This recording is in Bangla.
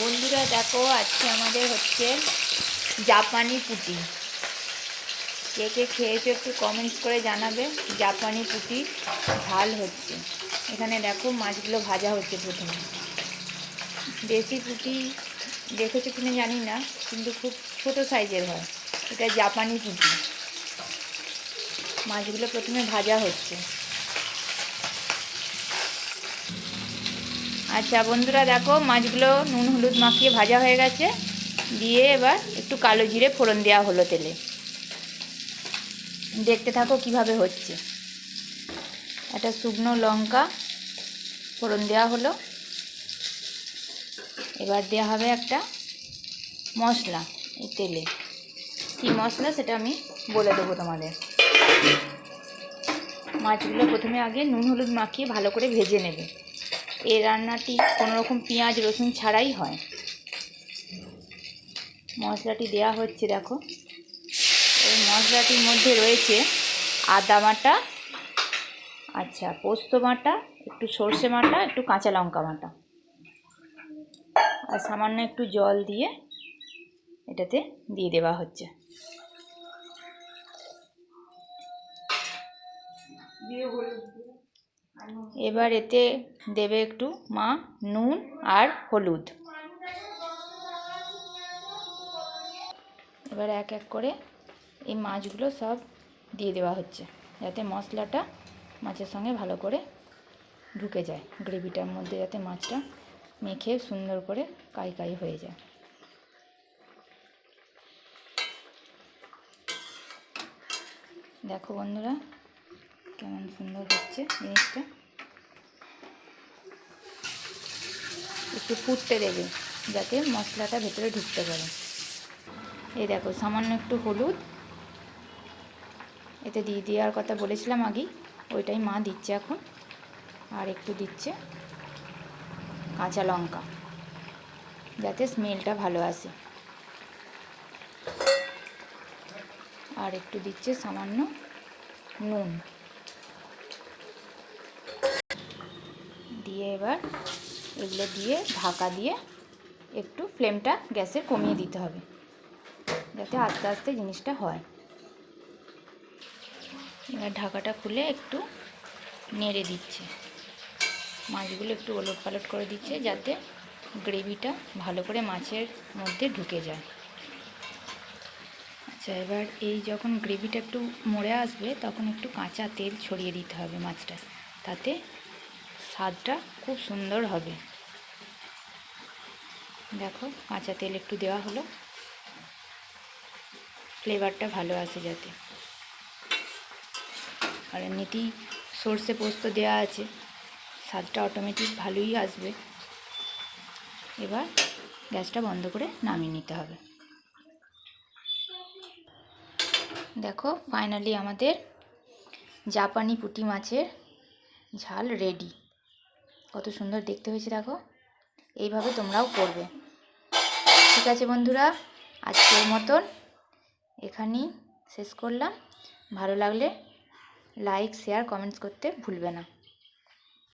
বন্ধুরা দেখো, আজকে আমাদের হচ্ছে জাপানি পুঁটি। কে কে খেয়েছো একটু কমেন্টস করে জানাবে। জাপানি পুঁটি ঝাল হচ্ছে। এখানে দেখো মাছগুলো ভাজা হচ্ছে। প্রথমে দেশি পুঁটি দেখেছো কিনা জানি না, কিন্তু খুব ছোট সাইজের হয়। এটা জাপানি পুঁটি। মাছগুলো প্রথমে ভাজা হচ্ছে। আচ্ছা বন্ধুরা দেখো, মাছগুলো নুন হলুদ মাখিয়ে ভাজা হয়ে গেছে। দিয়ে এবার একটু কালো জিরে ফোড়ন দেওয়া হলো তেলে। দেখতে থাকো কিভাবে হচ্ছে। একটা শুকনো লঙ্কা ফোড়ন দেওয়া হলো। এবার দেওয়া হবে একটা মশলা এই তেলে। কী মশলা সেটা আমি বলে দেবো তোমাদের। মাছগুলো প্রথমে আগে নুন হলুদ মাখিয়ে ভালো করে ভেজে নেবে। এই রান্নাটি কোনো রকম পেঁয়াজ রসুন ছাড়াই হয়। মশলাটি দেওয়া হচ্ছে দেখো। এই মশলাটির মধ্যে রয়েছে আদা বাটা, আচ্ছা পোস্ত বাটা, একটু সর্ষে বাটা, একটু কাঁচা লঙ্কা বাটা, আর সামান্য একটু জল দিয়ে এটাতে দিয়ে দেওয়া হচ্ছে। এবার এতে দেবে একটু মা নুন আর হলুদ। এবার এক এক করে এই মাছগুলো সব দিয়ে দেওয়া হচ্ছে, যাতে মশলাটা মাছের সঙ্গে ভালো করে ঢুকে যায়। গ্রেভিটার মধ্যে যাতে মাছটা মেখে সুন্দর করে কাই কাই হয়ে যায়। দেখো বন্ধুরা কেমন সুন্দর হচ্ছে জিনিসটা। একটু ফুটতে দেবে যাতে মশলাটা ভেতরে ঢুকতে পারে। এই দেখো সামান্য একটু হলুদ এতে দিয়ে দেওয়ার কথা বলেছিলাম আগেই, ওইটাই মা দিচ্ছে এখন। আর একটু দিচ্ছে কাঁচা লঙ্কা, যাতে স্মেলটা ভালো আসে। আর একটু দিচ্ছে সামান্য নুন দিয়ে এবার এগুলো দিয়ে ঢাকা দিয়ে একটু ফ্লেমটা গ্যাসে কমিয়ে দিতে হবে, যাতে আস্তে আস্তে জিনিসটা হয়। এবার ঢাকাটা খুলে একটু নেড়ে দিচ্ছে। মাছগুলো একটু ওলট পালট করে দিচ্ছে, যাতে গ্রেভিটা ভালো করে মাছের মধ্যে ঢুকে যায়। আচ্ছা এবার এই যখন গ্রেভিটা একটু মরে আসবে, তখন একটু কাঁচা তেল ছড়িয়ে দিতে হবে মাছটা, তাতে স্বাদটা খুব সুন্দর হবে। দেখো কাঁচা তেল একটু দেওয়া হলো, ফ্লেভারটা ভালো আসে যাতে। আর এমনিতেই সর্ষে পোস্ত দেওয়া আছে, স্বাদটা অটোমেটিক ভালোই আসবে। এবার গ্যাসটা বন্ধ করে নামিয়ে নিতে হবে। দেখো ফাইনালি আমাদের জাপানি পুঁটি মাছের ঝাল রেডি। কত সুন্দর দেখতে হয়েছে দেখো। এইভাবে তোমরাও করবে। ঠিক আছে বন্ধুরা, আজকের মতন এখানেই শেষ করলাম। ভালো লাগলে লাইক শেয়ার কমেন্টস করতে ভুলবে না।